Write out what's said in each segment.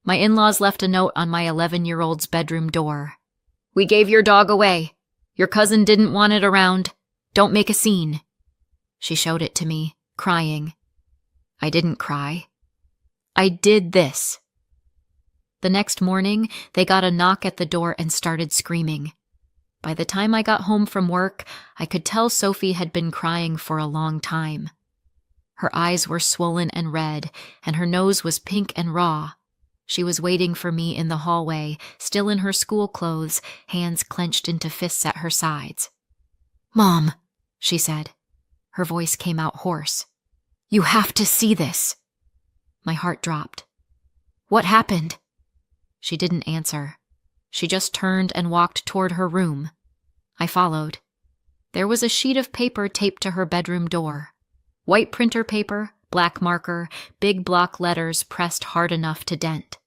My in-laws left a note on my 11-year-old's bedroom door. "We gave your dog away. Your cousin didn't want it around. Don't make a scene." She showed it to me, crying. I didn't cry. I did this. The next morning, they got a knock at the door and started screaming. By the time I got home from work, I could tell Sophie had been crying for a long time. Her eyes were swollen and red, and her nose was pink and raw. She was waiting for me in the hallway, still in her school clothes, hands clenched into fists at her sides. "Mom," she said. Her voice came out hoarse. "You have to see this." My heart dropped. "What happened?" She didn't answer. She just turned and walked toward her room. I followed. There was a sheet of paper taped to her bedroom door. White printer paper, black marker, big block letters pressed hard enough to dent.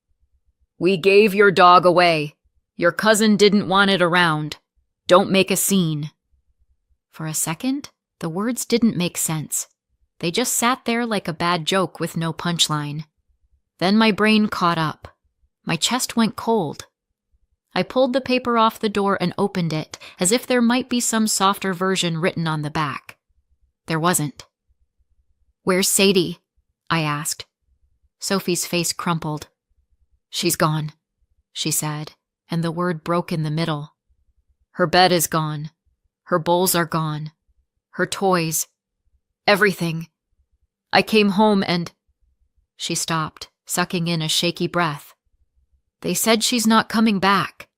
"We gave your dog away. Your cousin didn't want it around. Don't make a scene." For a second, the words didn't make sense. They just sat there like a bad joke with no punchline. Then my brain caught up. My chest went cold. I pulled the paper off the door and opened it, as if there might be some softer version written on the back. There wasn't. "Where's Sadie?" I asked. Sophie's face crumpled. "She's gone," she said, and the word broke in the middle. "Her bed is gone. Her bowls are gone. Her toys. Everything. I came home and—" She stopped, sucking in a shaky breath. "They said she's not coming back."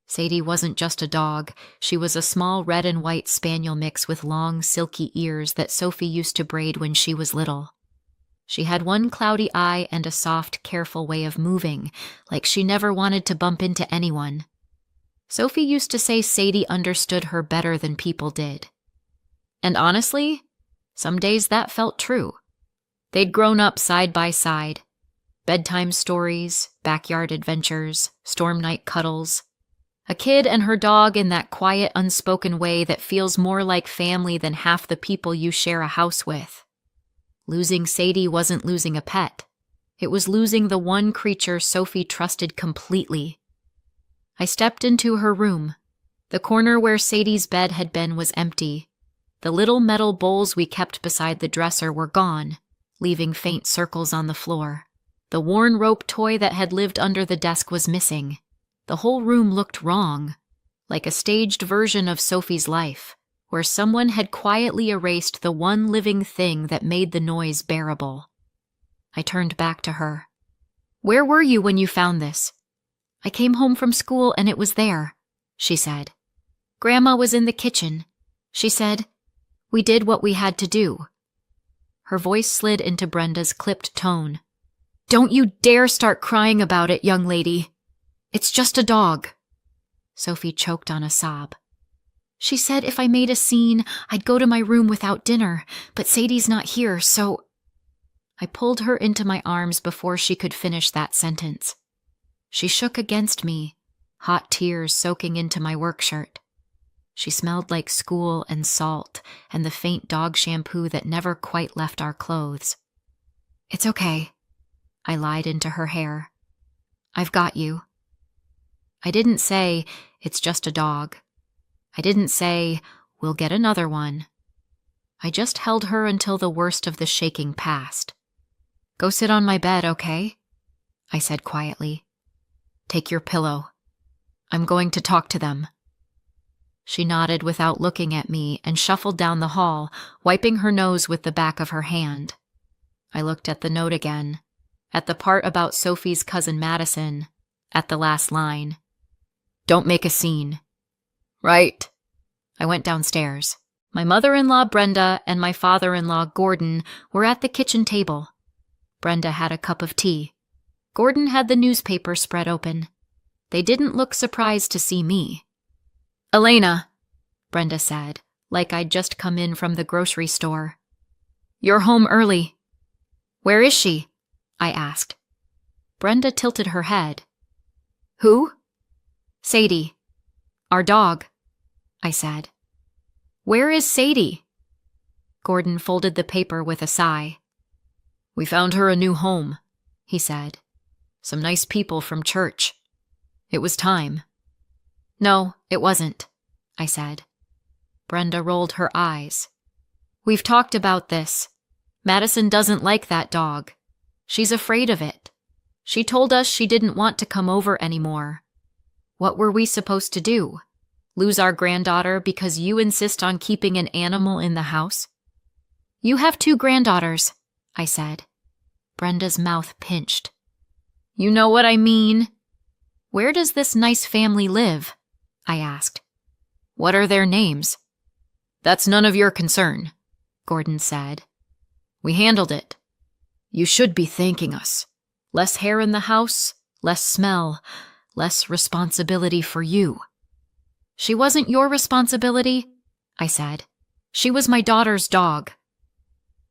Sadie wasn't just a dog. She was a small red and white spaniel mix with long, silky ears that Sophie used to braid when she was little. She had one cloudy eye and a soft, careful way of moving, like she never wanted to bump into anyone. Sophie used to say Sadie understood her better than people did. And honestly, some days that felt true. They'd grown up side by side. Bedtime stories, backyard adventures, storm night cuddles. A kid and her dog in that quiet, unspoken way that feels more like family than half the people you share a house with. Losing Sadie wasn't losing a pet. It was losing the one creature Sophie trusted completely. I stepped into her room. The corner where Sadie's bed had been was empty. The little metal bowls we kept beside the dresser were gone, leaving faint circles on the floor. The worn rope toy that had lived under the desk was missing. The whole room looked wrong, like a staged version of Sophie's life, where someone had quietly erased the one living thing that made the noise bearable. I turned back to her. "Where were you when you found this?" "I came home from school and it was there," she said. "Grandma was in the kitchen. She said, 'We did what we had to do.'" Her voice slid into Brenda's clipped tone. "Don't you dare start crying about it, young lady. It's just a dog." Sophie choked on a sob. "She said if I made a scene, I'd go to my room without dinner, but Sadie's not here, so—" I pulled her into my arms before she could finish that sentence. She shook against me, hot tears soaking into my work shirt. She smelled like school and salt and the faint dog shampoo that never quite left our clothes. "It's okay," I lied into her hair. "I've got you." I didn't say, "It's just a dog." I didn't say, "We'll get another one." I just held her until the worst of the shaking passed. "Go sit on my bed, okay?" I said quietly. "Take your pillow. I'm going to talk to them." She nodded without looking at me and shuffled down the hall, wiping her nose with the back of her hand. I looked at the note again, at the part about Sophie's cousin Madison, at the last line. "Don't make a scene." "Right." I went downstairs. My mother-in-law Brenda and my father-in-law Gordon were at the kitchen table. Brenda had a cup of tea. Gordon had the newspaper spread open. They didn't look surprised to see me. "Elena," Brenda said, like I'd just come in from the grocery store. "You're home early." "Where is she?" I asked. Brenda tilted her head. "Who?" "Sadie. Our dog," I said. "Where is Sadie?" Gordon folded the paper with a sigh. "We found her a new home," he said. Some nice people from church. It was time. No, it wasn't, I said. Brenda rolled her eyes. We've talked about this. Madison doesn't like that dog. She's afraid of it. She told us she didn't want to come over anymore. What were we supposed to do? Lose our granddaughter because you insist on keeping an animal in the house? You have 2 granddaughters, I said. Brenda's mouth pinched. You know what I mean. Where does this nice family live? I asked. What are their names? That's none of your concern, Gordon said. We handled it. You should be thanking us. Less hair in the house, less smell, less responsibility for you. She wasn't your responsibility, I said. She was my daughter's dog.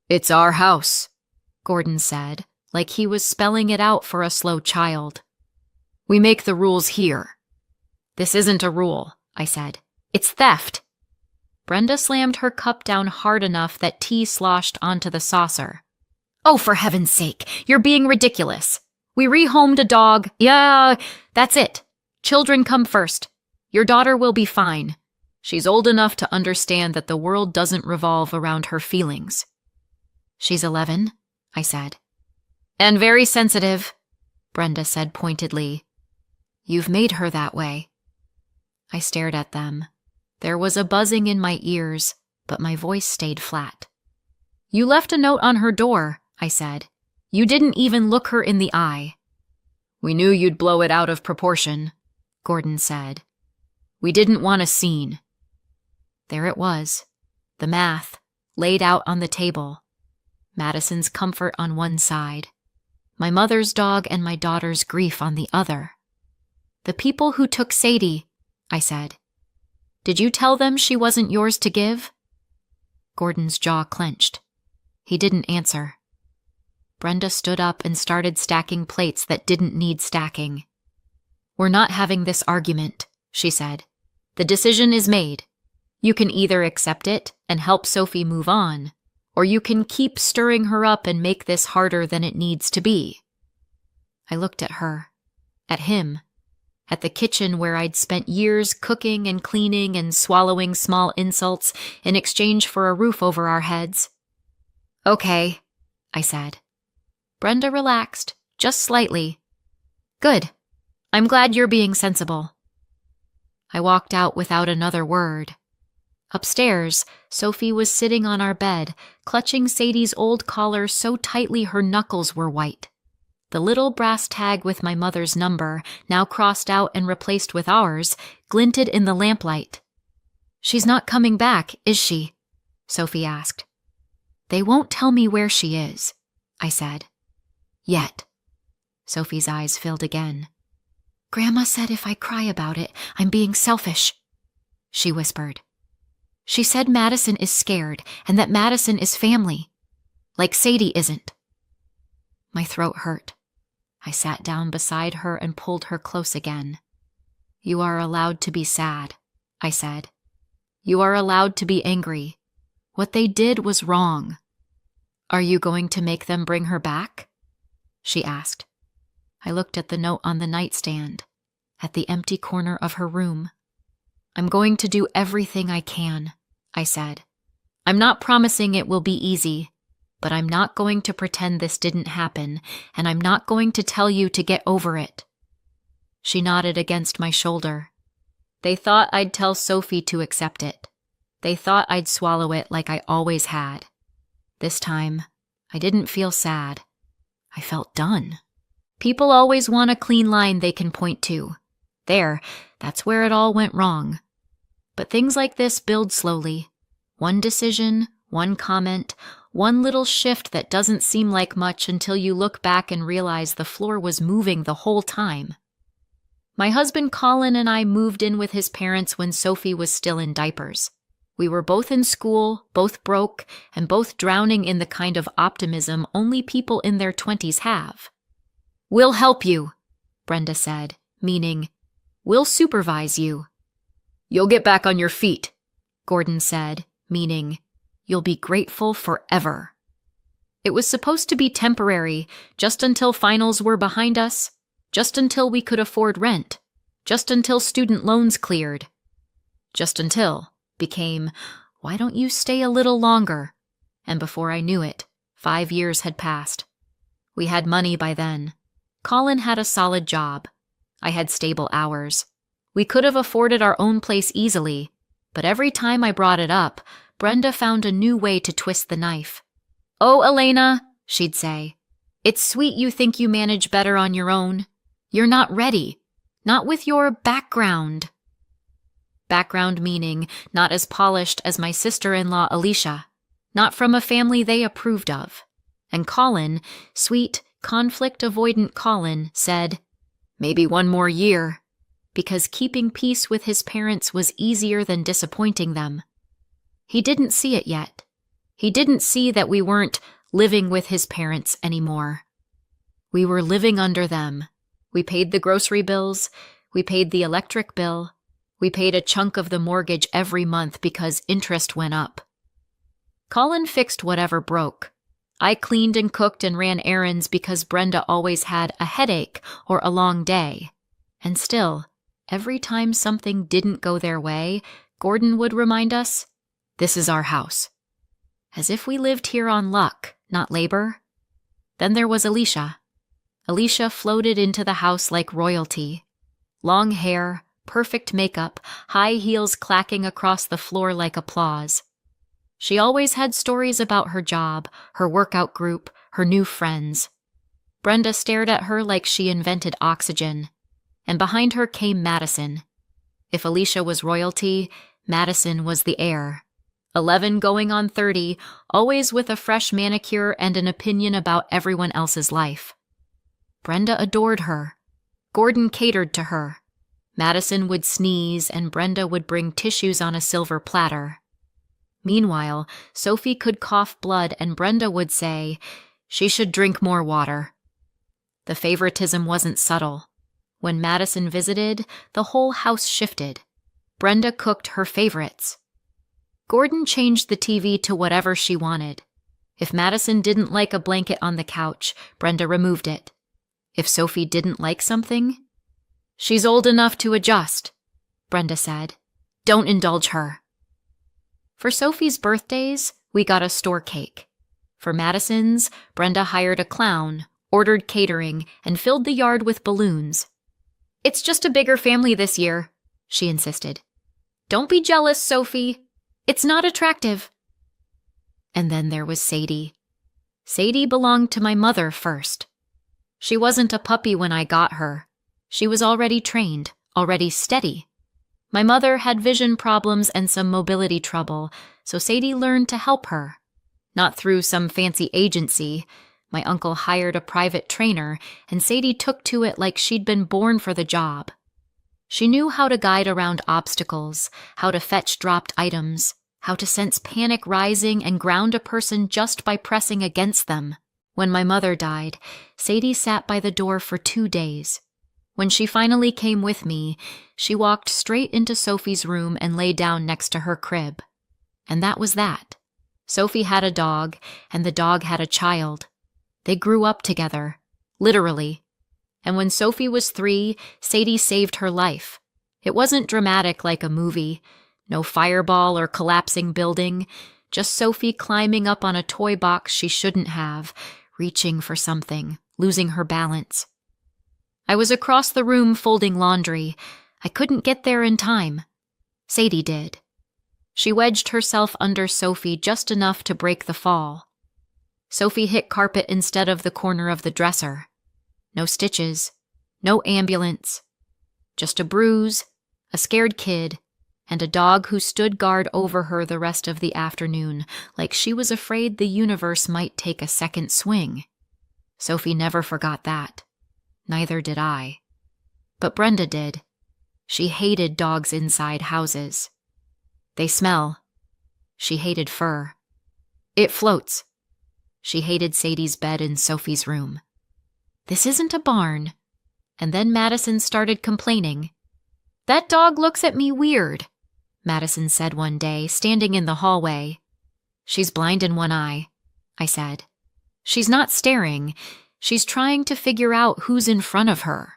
It's our house, Gordon said, like he was spelling it out for a slow child. We make the rules here. This isn't a rule, I said. It's theft. Brenda slammed her cup down hard enough that tea sloshed onto the saucer. Oh, for heaven's sake, you're being ridiculous. We rehomed a dog. Yeah, that's it. Children come first. Your daughter will be fine. She's old enough to understand that the world doesn't revolve around her feelings. She's 11, I said. And very sensitive, Brenda said pointedly. You've made her that way. I stared at them. There was a buzzing in my ears, but my voice stayed flat. You left a note on her door, I said. You didn't even look her in the eye. We knew you'd blow it out of proportion, Gordon said. We didn't want a scene. There it was, the math, laid out on the table. Madison's comfort on one side, my mother's dog and my daughter's grief on the other. The people who took Sadie, I said. Did you tell them she wasn't yours to give? Gordon's jaw clenched. He didn't answer. Brenda stood up and started stacking plates that didn't need stacking. We're not having this argument, she said. The decision is made. You can either accept it and help Sophie move on, or you can keep stirring her up and make this harder than it needs to be. I looked at her, at him, at the kitchen where I'd spent years cooking and cleaning and swallowing small insults in exchange for a roof over our heads. Okay, I said. Brenda relaxed, just slightly. Good. I'm glad you're being sensible. I walked out without another word. Upstairs, Sophie was sitting on our bed, clutching Sadie's old collar so tightly her knuckles were white. The little brass tag with my mother's number, now crossed out and replaced with ours, glinted in the lamplight. She's not coming back, is she? Sophie asked. They won't tell me where she is, I said. Yet. Sophie's eyes filled again. Grandma said if I cry about it, I'm being selfish, she whispered. She said Madison is scared and that Madison is family, like Sadie isn't. My throat hurt. I sat down beside her and pulled her close again. You are allowed to be sad, I said. You are allowed to be angry. What they did was wrong. Are you going to make them bring her back? She asked. I looked at the note on the nightstand, at the empty corner of her room. I'm going to do everything I can, I said. I'm not promising it will be easy, but I'm not going to pretend this didn't happen, and I'm not going to tell you to get over it. She nodded against my shoulder. They thought I'd tell Sophie to accept it. They thought I'd swallow it like I always had. This time, I didn't feel sad. I felt done. People always want a clean line they can point to. That's where it all went wrong. But things like this build slowly. One decision, one comment, one little shift that doesn't seem like much until you look back and realize the floor was moving the whole time. My husband Colin and I moved in with his parents when Sophie was still in diapers. We were both in school, both broke, and both drowning in the kind of optimism only people in their 20s have. We'll help you, Brenda said, meaning, we'll supervise you. You'll get back on your feet, Gordon said, meaning, you'll be grateful forever. It was supposed to be temporary, just until finals were behind us, Just until we could afford rent. Just until student loans cleared. Just until became, why don't you stay a little longer? And before I knew it, 5 years had passed. We had money by then. Colin had a solid job. I had stable hours. We could have afforded our own place easily, but every time I brought it up, Brenda found a new way to twist the knife. "Oh, Elena," she'd say, "it's sweet you think you manage better on your own. You're not ready. Not with your background." Background meaning not as polished as my sister-in-law Alicia, not from a family they approved of. And Colin, sweet, conflict-avoidant Colin, said, "Maybe 1 more year," because keeping peace with his parents was easier than disappointing them. He didn't see it yet. He didn't see that we weren't living with his parents anymore. We were living under them. We paid the grocery bills. We paid the electric bill. We paid a chunk of the mortgage every month because interest went up. Colin fixed whatever broke. I cleaned and cooked and ran errands because Brenda always had a headache or a long day. And still, every time something didn't go their way, Gordon would remind us, "This is our house." As if we lived here on luck, not labor. Then there was Alicia. Alicia floated into the house like royalty. Long hair, perfect makeup, high heels clacking across the floor like applause. She always had stories about her job, her workout group, her new friends. Brenda stared at her like she invented oxygen. And behind her came Madison. If Alicia was royalty, Madison was the heir. 11 going on 30, always with a fresh manicure and an opinion about everyone else's life. Brenda adored her. Gordon catered to her. Madison would sneeze and Brenda would bring tissues on a silver platter. Meanwhile, Sophie could cough blood and Brenda would say, "She should drink more water." The favoritism wasn't subtle. When Madison visited, the whole house shifted. Brenda cooked her favorites. Gordon changed the TV to whatever she wanted. If Madison didn't like a blanket on the couch, Brenda removed it. If Sophie didn't like something, "She's old enough to adjust," Brenda said. "Don't indulge her." For Sophie's birthdays, we got a store cake. For Madison's, Brenda hired a clown, ordered catering, and filled the yard with balloons. "It's just a bigger family this year," she insisted. "Don't be jealous, Sophie. It's not attractive." And then there was Sadie. Sadie belonged to my mother first. She wasn't a puppy when I got her. She was already trained, already steady. My mother had vision problems and some mobility trouble, so Sadie learned to help her. Not through some fancy agency. My uncle hired a private trainer, and Sadie took to it like she'd been born for the job. She knew how to guide around obstacles, how to fetch dropped items, how to sense panic rising and ground a person just by pressing against them. When my mother died, Sadie sat by the door for 2 days. When she finally came with me, she walked straight into Sophie's room and lay down next to her crib. And that was that. Sophie had a dog, and the dog had a child. They grew up together, literally. And when Sophie was 3, Sadie saved her life. It wasn't dramatic like a movie. No fireball or collapsing building. Just Sophie climbing up on a toy box she shouldn't have, reaching for something, losing her balance. I was across the room folding laundry. I couldn't get there in time. Sadie did. She wedged herself under Sophie just enough to break the fall. Sophie hit carpet instead of the corner of the dresser. No stitches, no ambulance. Just a bruise, a scared kid, and a dog who stood guard over her the rest of the afternoon, like she was afraid the universe might take a second swing. Sophie never forgot that. Neither did I. But Brenda did. She hated dogs inside houses. They smell. She hated fur. It floats. She hated Sadie's bed in Sophie's room. This isn't a barn. And then Madison started complaining. "That dog looks at me weird," Madison said one day, standing in the hallway. "She's blind in one eye," I said. "She's not staring. She's trying to figure out who's in front of her."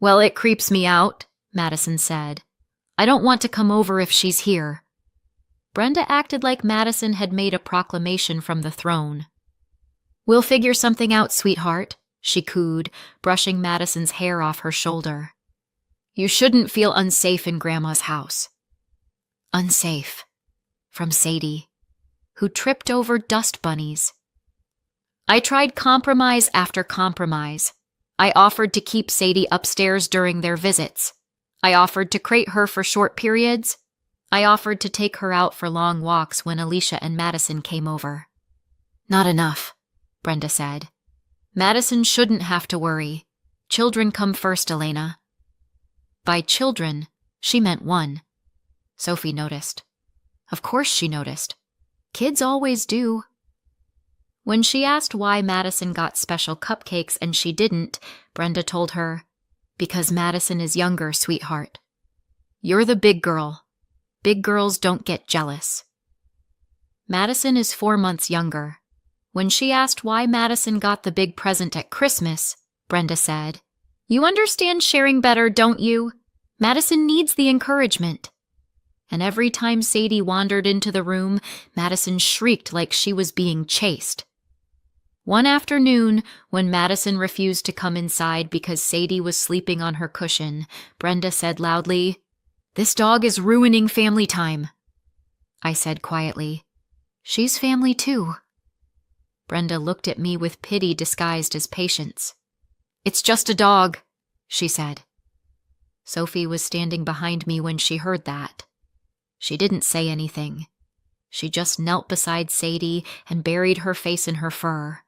Well, it creeps me out, Madison said. I don't want to come over if she's here. Brenda acted like Madison had made a proclamation from the throne. We'll figure something out, sweetheart, she cooed, brushing Madison's hair off her shoulder. You shouldn't feel unsafe in Grandma's house. Unsafe. From Sadie, who tripped over dust bunnies. I tried compromise after compromise. I offered to keep Sadie upstairs during their visits. I offered to crate her for short periods. I offered to take her out for long walks when Alicia and Madison came over. Not enough, Brenda said. Madison shouldn't have to worry. Children come first, Elena. By children, she meant one. Sophie noticed. Of course she noticed. Kids always do. When she asked why Madison got special cupcakes and she didn't, Brenda told her, because Madison is younger, sweetheart. You're the big girl. Big girls don't get jealous. Madison is 4 months younger. When she asked why Madison got the big present at Christmas, Brenda said, You understand sharing better, don't you? Madison needs the encouragement. And every time Sadie wandered into the room, Madison shrieked like she was being chased. One afternoon, when Madison refused to come inside because Sadie was sleeping on her cushion, Brenda said loudly, This dog is ruining family time. I said quietly, She's family too. Brenda looked at me with pity disguised as patience. It's just a dog, she said. Sophie was standing behind me when she heard that. She didn't say anything. She just knelt beside Sadie and buried her face in her fur.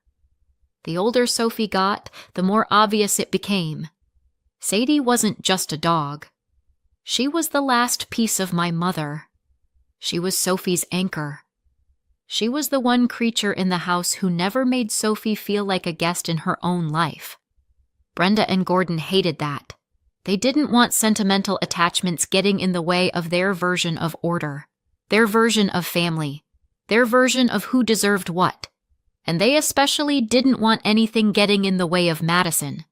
The older Sophie got, the more obvious it became. Sadie wasn't just a dog. She was the last piece of my mother. She was Sophie's anchor. She was the one creature in the house who never made Sophie feel like a guest in her own life. Brenda and Gordon hated that. They didn't want sentimental attachments getting in the way of their version of order, their version of family, their version of who deserved what. And they especially didn't want anything getting in the way of Madison.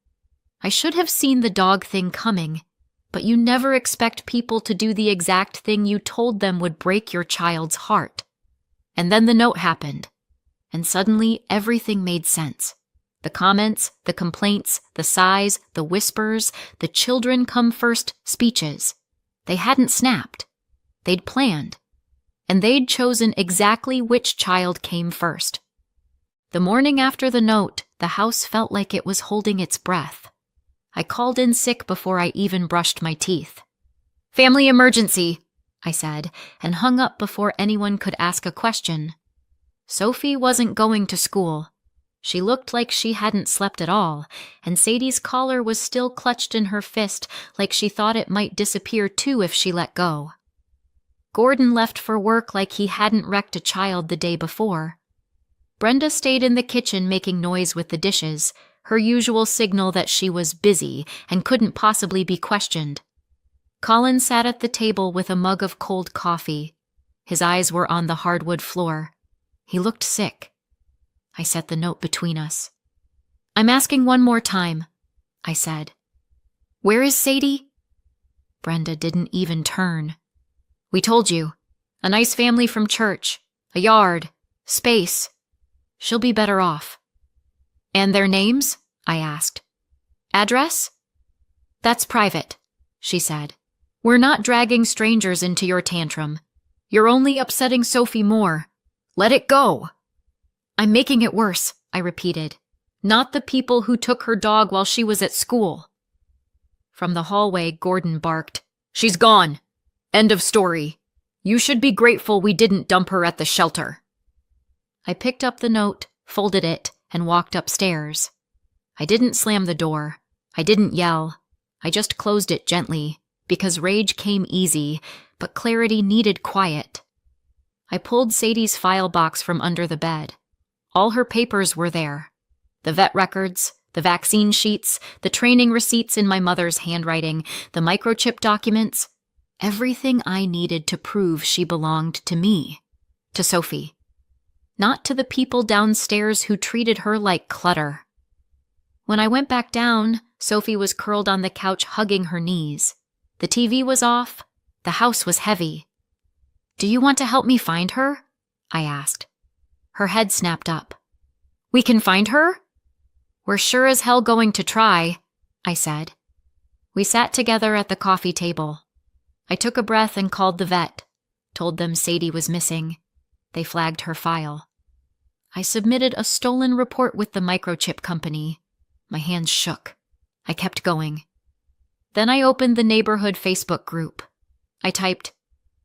I should have seen the dog thing coming, but you never expect people to do the exact thing you told them would break your child's heart. And then the note happened, and suddenly everything made sense. The comments, the complaints, the sighs, the whispers, the children come first speeches. They hadn't snapped. They'd planned. And they'd chosen exactly which child came first. The morning after the note, the house felt like it was holding its breath. I called in sick before I even brushed my teeth. Family emergency, I said, and hung up before anyone could ask a question. Sophie wasn't going to school. She looked like she hadn't slept at all, and Sadie's collar was still clutched in her fist like she thought it might disappear too if she let go. Gordon left for work like he hadn't wrecked a child the day before. Brenda stayed in the kitchen making noise with the dishes, her usual signal that she was busy and couldn't possibly be questioned. Colin sat at the table with a mug of cold coffee. His eyes were on the hardwood floor. He looked sick. I set the note between us. I'm asking one more time, I said. Where is Sadie? Brenda didn't even turn. We told you. A nice family from church. A yard. Space. She'll be better off. And their names? I asked. Address? That's private, she said. We're not dragging strangers into your tantrum. You're only upsetting Sophie more. Let it go. I'm making it worse, I repeated. Not the people who took her dog while she was at school. From the hallway, Gordon barked. She's gone. End of story. You should be grateful we didn't dump her at the shelter. I picked up the note, folded it, and walked upstairs. I didn't slam the door. I didn't yell. I just closed it gently, because rage came easy, but clarity needed quiet. I pulled Sadie's file box from under the bed. All her papers were there. The vet records, the vaccine sheets, the training receipts in my mother's handwriting, the microchip documents, everything I needed to prove she belonged to me, to Sophie. Not to the people downstairs who treated her like clutter. When I went back down, Sophie was curled on the couch hugging her knees. The TV was off. The house was heavy. "Do you want to help me find her?" I asked. Her head snapped up. "We can find her?" "We're sure as hell going to try," I said. We sat together at the coffee table. I took a breath and called the vet, told them Sadie was missing. They flagged her file. I submitted a stolen report with the microchip company. My hands shook. I kept going. Then I opened the neighborhood Facebook group. I typed,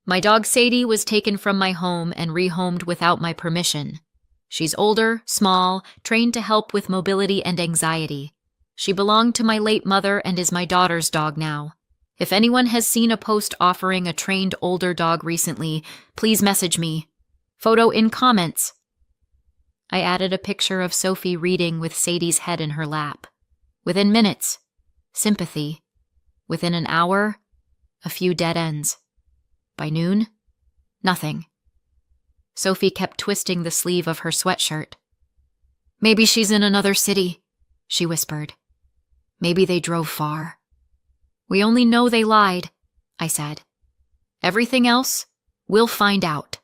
"My dog Sadie was taken from my home and rehomed without my permission. She's older, small, trained to help with mobility and anxiety. She belonged to my late mother and is my daughter's dog now. If anyone has seen a post offering a trained older dog recently, please message me. Photo in comments." I added a picture of Sophie reading with Sadie's head in her lap. Within minutes, sympathy. Within an hour, a few dead ends. By noon, nothing. Sophie kept twisting the sleeve of her sweatshirt. "Maybe she's in another city," she whispered. "Maybe they drove far." "We only know they lied," I said. "Everything else, we'll find out."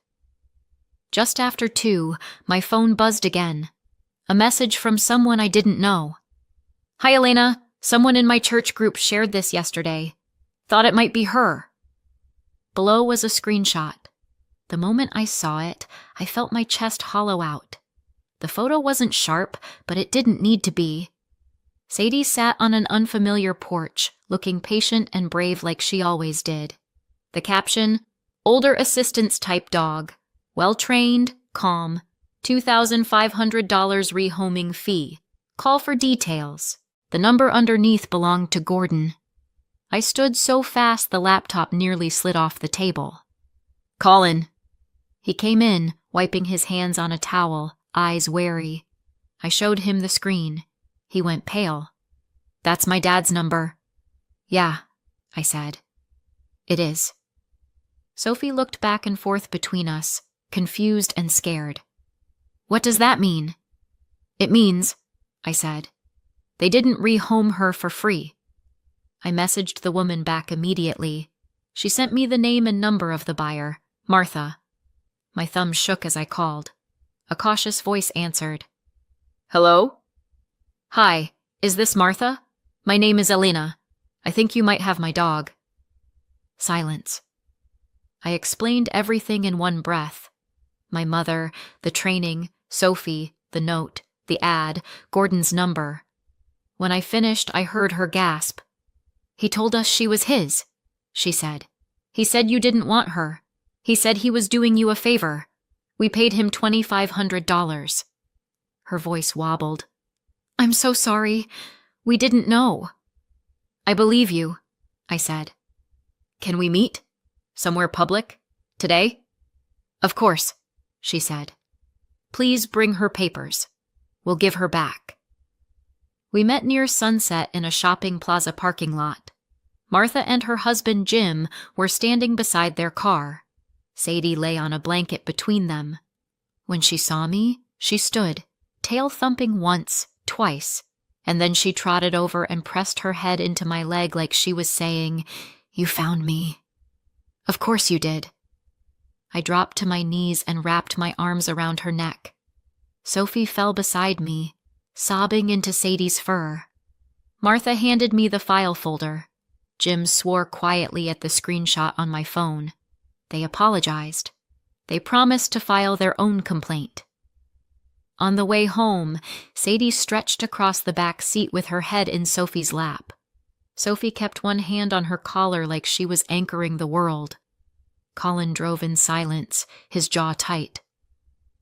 Just after 2, my phone buzzed again. A message from someone I didn't know. "Hi, Elena. Someone in my church group shared this yesterday. Thought it might be her." Below was a screenshot. The moment I saw it, I felt my chest hollow out. The photo wasn't sharp, but it didn't need to be. Sadie sat on an unfamiliar porch, looking patient and brave like she always did. The caption, "Older assistance type dog. Well-trained, calm. $2,500 rehoming fee. Call for details." The number underneath belonged to Gordon. I stood so fast the laptop nearly slid off the table. "Colin." He came in, wiping his hands on a towel, eyes wary. I showed him the screen. He went pale. "That's my dad's number." "Yeah," I said. "It is." Sophie looked back and forth between us, confused and scared. "What does that mean?" "It means," I said, "they didn't rehome her for free." I messaged the woman back immediately. She sent me the name and number of the buyer, Martha. My thumb shook as I called. A cautious voice answered. "Hello?" "Hi, is this Martha? My name is Elena. I think you might have my dog." Silence. I explained everything in one breath. My mother, the training, Sophie, the note, the ad, Gordon's number. When I finished, I heard her gasp. "He told us she was his," she said. "He said you didn't want her. He said he was doing you a favor. We paid him $2,500. Her voice wobbled. "I'm so sorry. We didn't know." "I believe you," I said. "Can we meet? Somewhere public? Today?" "Of course," she said. "Please bring her papers. We'll give her back." We met near sunset in a shopping plaza parking lot. Martha and her husband Jim were standing beside their car. Sadie lay on a blanket between them. When she saw me, she stood, tail thumping once, twice, and then she trotted over and pressed her head into my leg like she was saying, "You found me." "Of course you did." I dropped to my knees and wrapped my arms around her neck. Sophie fell beside me, sobbing into Sadie's fur. Martha handed me the file folder. Jim swore quietly at the screenshot on my phone. They apologized. They promised to file their own complaint. On the way home, Sadie stretched across the back seat with her head in Sophie's lap. Sophie kept one hand on her collar like she was anchoring the world. Colin drove in silence, his jaw tight.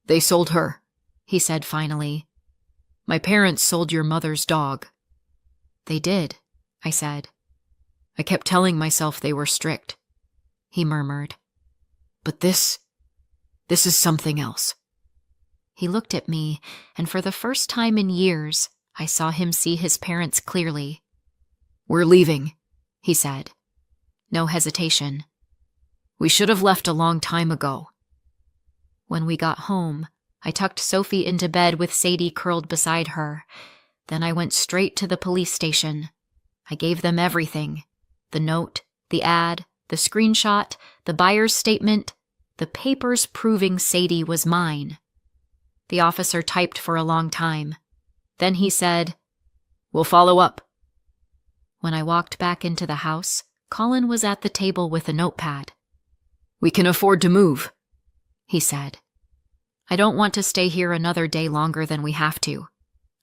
"They sold her," he said finally. "My parents sold your mother's dog." "They did," I said. "I kept telling myself they were strict," he murmured. "But this is something else." He looked at me, and for the first time in years, I saw him see his parents clearly. "We're leaving," he said. No hesitation. "We should have left a long time ago." When we got home, I tucked Sophie into bed with Sadie curled beside her. Then I went straight to the police station. I gave them everything. The note, the ad, the screenshot, the buyer's statement, the papers proving Sadie was mine. The officer typed for a long time. Then he said, "We'll follow up." When I walked back into the house, Colin was at the table with a notepad. "We can afford to move," he said. "I don't want to stay here another day longer than we have to,"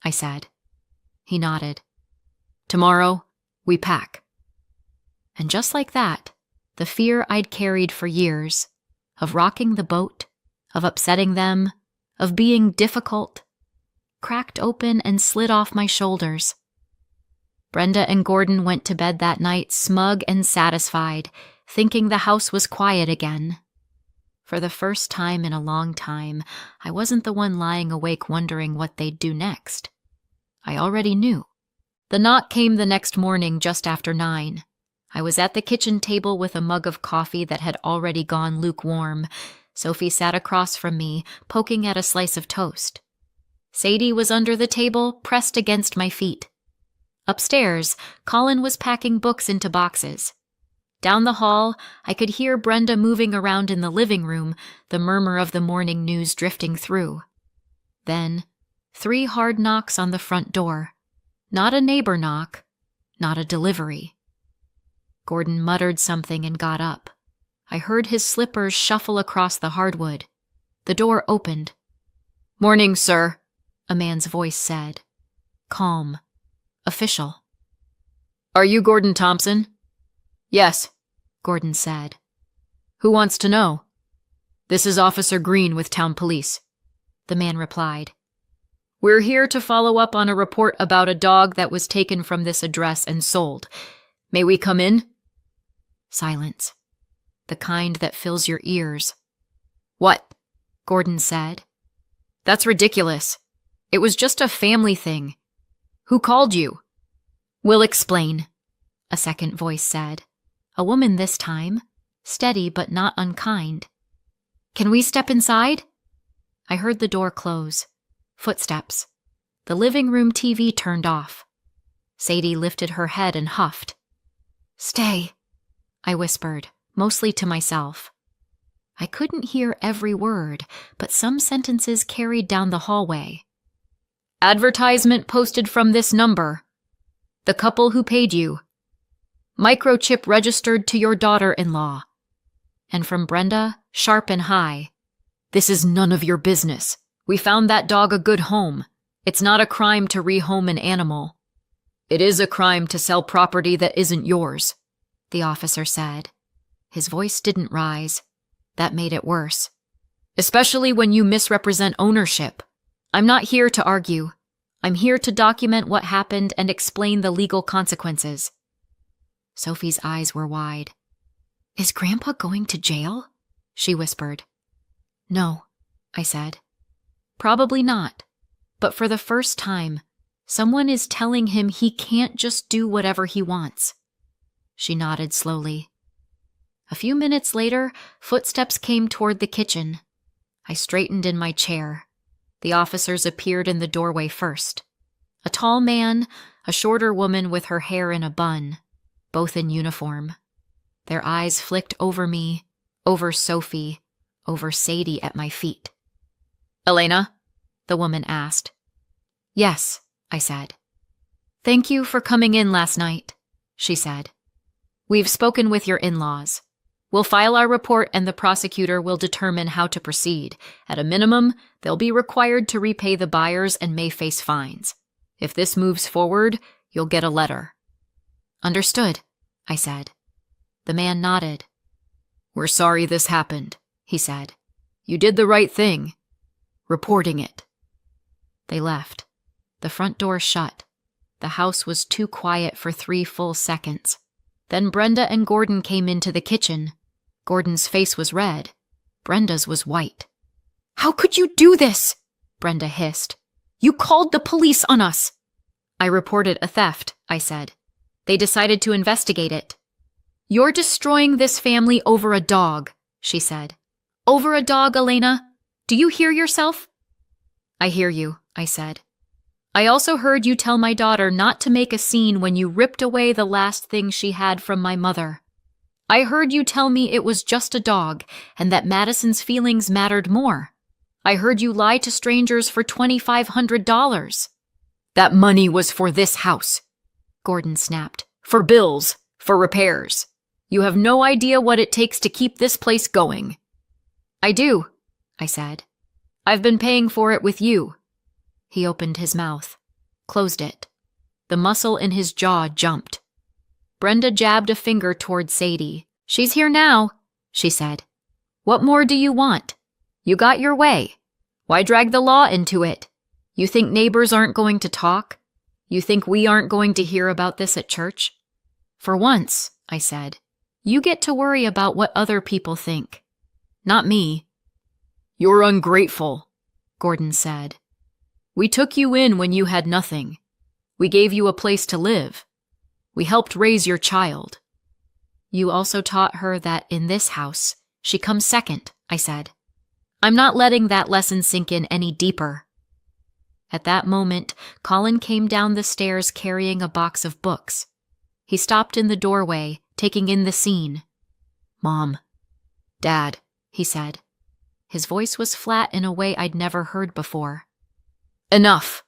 I said. He nodded. "Tomorrow, we pack." And just like that, the fear I'd carried for years, of rocking the boat, of upsetting them, of being difficult, cracked open and slid off my shoulders. Brenda and Gordon went to bed that night smug and satisfied, thinking the house was quiet again. For the first time in a long time, I wasn't the one lying awake wondering what they'd do next. I already knew. The knock came the next morning just after 9. I was at the kitchen table with a mug of coffee that had already gone lukewarm. Sophie sat across from me, poking at a slice of toast. Sadie was under the table, pressed against my feet. Upstairs, Colin was packing books into boxes. Down the hall, I could hear Brenda moving around in the living room, the murmur of the morning news drifting through. Then, 3 hard knocks on the front door. Not a neighbor knock, not a delivery. Gordon muttered something and got up. I heard his slippers shuffle across the hardwood. The door opened. "Morning, sir," a man's voice said. Calm. Official. "Are you Gordon Thompson?" "Yes," Gordon said. "Who wants to know?" "This is Officer Green with Town Police," the man replied. "We're here to follow up on a report about a dog that was taken from this address and sold. May we come in?" Silence. The kind that fills your ears. "What?" Gordon said. "That's ridiculous. It was just a family thing. Who called you?" "We'll explain," a second voice said. A woman this time, steady but not unkind. "Can we step inside?" I heard the door close. Footsteps. The living room TV turned off. Sadie lifted her head and huffed. "Stay," I whispered, mostly to myself. I couldn't hear every word, but some sentences carried down the hallway. "Advertisement posted from this number. The couple who paid you. Microchip registered to your daughter-in-law." And from Brenda, sharp and high. "This is none of your business. We found that dog a good home. It's not a crime to rehome an animal." "It is a crime to sell property that isn't yours," the officer said. His voice didn't rise. That made it worse. "Especially when you misrepresent ownership. I'm not here to argue. I'm here to document what happened and explain the legal consequences." Sophie's eyes were wide. "Is Grandpa going to jail?" she whispered. "No," I said. "Probably not. But for the first time, someone is telling him he can't just do whatever he wants." She nodded slowly. A few minutes later, footsteps came toward the kitchen. I straightened in my chair. The officers appeared in the doorway first. A tall man, a shorter woman with her hair in a bun, both in uniform. Their eyes flicked over me, over Sophie, over Sadie at my feet. "Elena?" the woman asked. "Yes," I said. "Thank you for coming in last night," she said. "We've spoken with your in-laws. We'll file our report and the prosecutor will determine how to proceed. At a minimum, they'll be required to repay the buyers and may face fines. If this moves forward, you'll get a letter." "Understood," I said. The man nodded. "We're sorry this happened," he said. "You did the right thing. Reporting it." They left. The front door shut. The house was too quiet for 3 full seconds. Then Brenda and Gordon came into the kitchen. Gordon's face was red. Brenda's was white. "How could you do this?" Brenda hissed. "You called the police on us." "I reported a theft," I said. "They decided to investigate it." "You're destroying this family over a dog," she said. "Over a dog, Elena? Do you hear yourself?" "I hear you," I said. I also heard you tell my daughter not to make a scene when you ripped away the last thing she had from my mother. I heard you tell me it was just a dog and that Madison's feelings mattered more. I heard you lie to strangers for $2,500. That money was for this house, Gordon snapped. For bills, for repairs. You have no idea what it takes to keep this place going. I do, I said. I've been paying for it with you. He opened his mouth, closed it. The muscle in his jaw jumped. Brenda jabbed a finger toward Sadie. She's here now, she said. What more do you want? You got your way. Why drag the law into it? You think neighbors aren't going to talk? You think we aren't going to hear about this at church? For once, I said, you get to worry about what other people think. Not me. You're ungrateful, Gordon said. We took you in when you had nothing. We gave you a place to live. We helped raise your child. You also taught her that in this house, she comes second, I said. I'm not letting that lesson sink in any deeper. At that moment, Colin came down the stairs carrying a box of books. He stopped in the doorway, taking in the scene. Mom. Dad, he said. His voice was flat in a way I'd never heard before. Enough.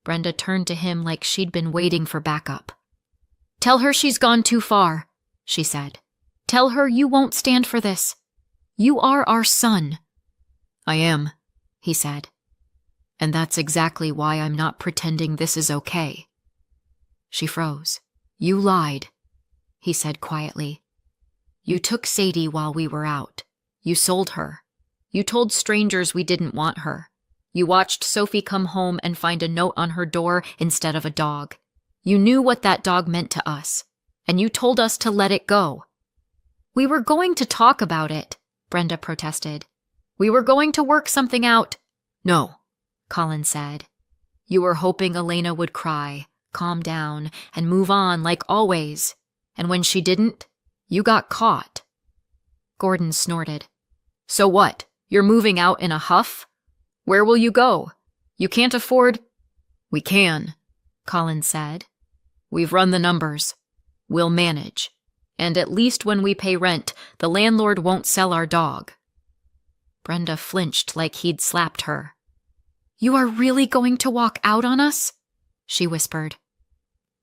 Brenda turned to him like she'd been waiting for backup. Tell her she's gone too far, she said. Tell her you won't stand for this. You are our son. I am, he said. And that's exactly why I'm not pretending this is okay. She froze. You lied, he said quietly. You took Sadie while we were out. You sold her. You told strangers we didn't want her. You watched Sophie come home and find a note on her door instead of a dog. You knew what that dog meant to us, and you told us to let it go. We were going to talk about it, Brenda protested. We were going to work something out. No, Colin said. You were hoping Elena would cry, calm down, and move on like always. And when she didn't, you got caught. Gordon snorted. So what? You're moving out in a huff? Where will you go? You can't afford... We can, Colin said. We've run the numbers. We'll manage. And at least when we pay rent, the landlord won't sell our dog. Brenda flinched like he'd slapped her. You are really going to walk out on us? She whispered.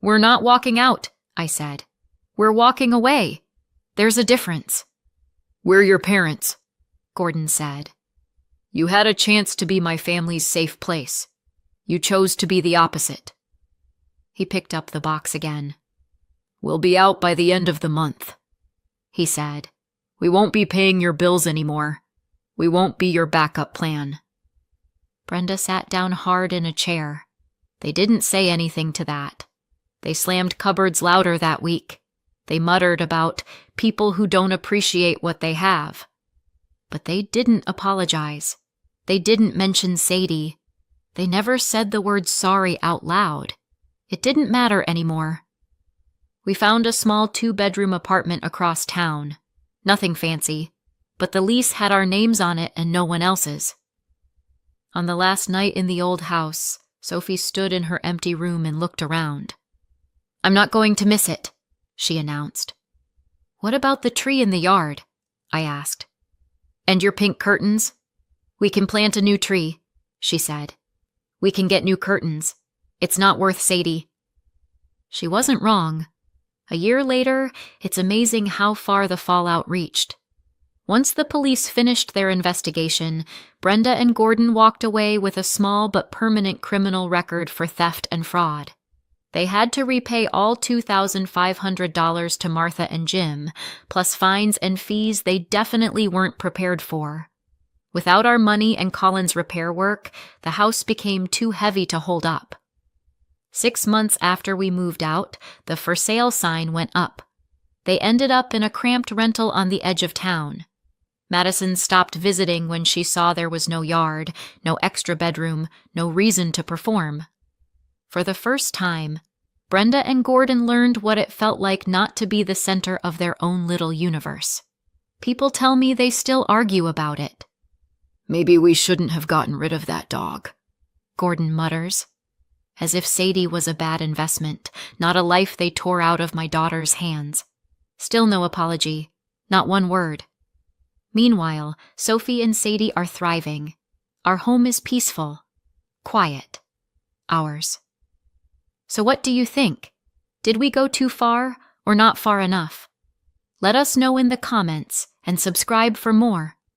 We're not walking out, I said. We're walking away. There's a difference. We're your parents, Gordon said. You had a chance to be my family's safe place. You chose to be the opposite. He picked up the box again. We'll be out by the end of the month, he said. We won't be paying your bills anymore. We won't be your backup plan. Brenda sat down hard in a chair. They didn't say anything to that. They slammed cupboards louder that week. They muttered about people who don't appreciate what they have. But they didn't apologize. They didn't mention Sadie. They never said the word sorry out loud. It didn't matter anymore. We found a small 2-bedroom apartment across town. Nothing fancy, but the lease had our names on it and no one else's. On the last night in the old house, Sophie stood in her empty room and looked around. I'm not going to miss it, she announced. What about the tree in the yard? I asked. And your pink curtains? We can plant a new tree, she said. We can get new curtains. It's not worth Sadie. She wasn't wrong. A year later, it's amazing how far the fallout reached. Once the police finished their investigation, Brenda and Gordon walked away with a small but permanent criminal record for theft and fraud. They had to repay all $2,500 to Martha and Jim, plus fines and fees they definitely weren't prepared for. Without our money and Colin's repair work, the house became too heavy to hold up. 6 months after we moved out, the for sale sign went up. They ended up in a cramped rental on the edge of town. Madison stopped visiting when she saw there was no yard, no extra bedroom, no reason to perform. For the first time, Brenda and Gordon learned what it felt like not to be the center of their own little universe. People tell me they still argue about it. Maybe we shouldn't have gotten rid of that dog, Gordon mutters. as if Sadie was a bad investment, not a life they tore out of my daughter's hands. Still no apology, not one word. Meanwhile, Sophie and Sadie are thriving. Our home is peaceful, quiet. Ours. So what do you think? Did we go too far or not far enough? Let us know in the comments and subscribe for more.